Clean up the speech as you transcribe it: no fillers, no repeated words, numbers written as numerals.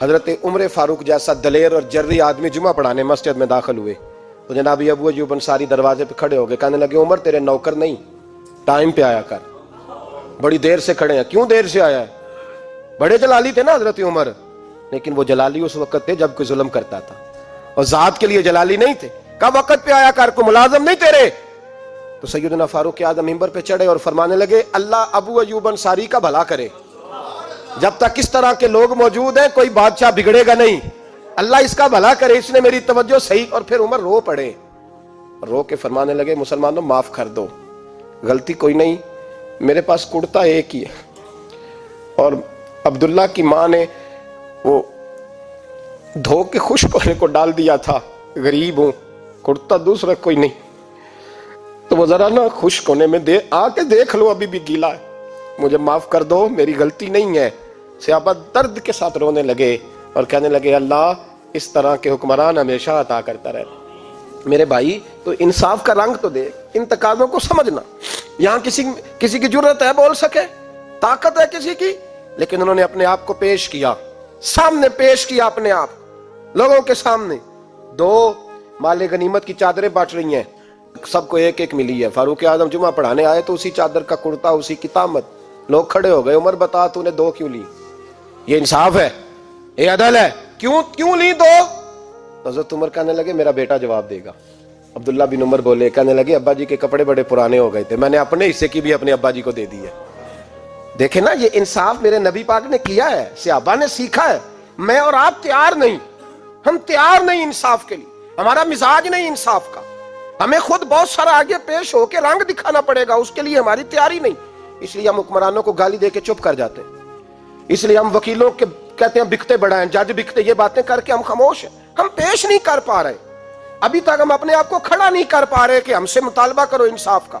حضرت عمر فاروق جیسا دلیر اور جرری آدمی جمعہ پڑھانے مسجد میں داخل ہوئے تو جناب ابو ایوب انصاری دروازے پہ کھڑے ہو گئے، کہنے لگے عمر تیرے نوکر نہیں، ٹائم پہ آیا کر، بڑی دیر سے کھڑے ہیں، کیوں دیر سے آیا ہے؟ بڑے جلالی تھے نا حضرت عمر، لیکن وہ جلالی اس وقت تھے جب کوئی ظلم کرتا تھا، اور ذات کے لیے جلالی نہیں تھے۔ کہا وقت پہ آیا کر، کو ملازم نہیں تیرے؟ تو سیدنا فاروق اعظم منبر پہ چڑھے اور فرمانے لگے اللہ ابو ایوب انصاری کا بھلا کرے، جب تک اس طرح کے لوگ موجود ہیں کوئی بادشاہ بگڑے گا نہیں، اللہ اس کا بھلا کرے، اس نے میری توجہ صحیح۔ اور پھر عمر رو پڑے، رو کے فرمانے لگے مسلمانوں معاف کر دو، غلطی کوئی نہیں، میرے پاس کرتا ایک ہی ہے، اور عبداللہ کی ماں نے وہ دھو کے خشک ہونے کو ڈال دیا تھا، غریب ہوں، کرتا دوسرا کوئی نہیں، تو وہ ذرا نا خشک ہونے میں آ کے دیکھ لو، ابھی بھی گیلا ہے، مجھے معاف کر دو، میری غلطی نہیں ہے۔ صحابہ درد کے ساتھ رونے لگے اور کہنے لگے اللہ اس طرح کے حکمران ہمیشہ عطا کرتا رہے۔ میرے بھائی تو انصاف کا رنگ تو دیکھ، ان تقاضوں کو سمجھنا۔ یہاں کسی کی جرت ہے بول سکے، طاقت ہے کسی کی، لیکن انہوں نے اپنے آپ کو پیش کیا، سامنے پیش کیا اپنے آپ لوگوں کے سامنے۔ دو مال غنیمت کی چادریں بانٹ رہی ہیں، سب کو ایک ایک ملی ہے۔ فاروق اعظم جمعہ پڑھانے آئے تو اسی چادر کا کرتا، اسی کی تامت، لوگ کھڑے ہو گئے، عمر بتا تو نے دو کیوں لی؟ یہ انصاف ہے؟ یہ عدل ہے؟ کیوں لی دو؟ حضرت عمر کہنے لگے میرا بیٹا جواب دے گا۔ عبداللہ بن عمر بولے، کہنے لگے ابا جی کے کپڑے بڑے پرانے ہو گئے تھے، میں نے اپنے حصے کی بھی اپنے ابا جی کو دے دی ہے۔ دیکھیں نا یہ انصاف میرے نبی پاک نے کیا ہے، صحابہ نے سیکھا ہے۔ میں اور آپ تیار نہیں، ہم تیار نہیں انصاف کے لیے، ہمارا مزاج نہیں انصاف کا، ہمیں خود بہت سارا آگے پیش ہو کے رنگ دکھانا پڑے گا، اس کے لیے ہماری تیاری نہیں۔ اس لیے ہم حکمرانوں کو گالی دے کے چپ کر جاتے ہیں، اس لیے ہم وکیلوں کے کہتے ہیں بکتے بڑا ہیں، جج بکتے، یہ باتیں کر کے ہم خاموش ہیں، ہم پیش نہیں کر پا رہے، ابھی تک ہم اپنے آپ کو کھڑا نہیں کر پا رہے کہ ہم سے مطالبہ کرو انصاف کا۔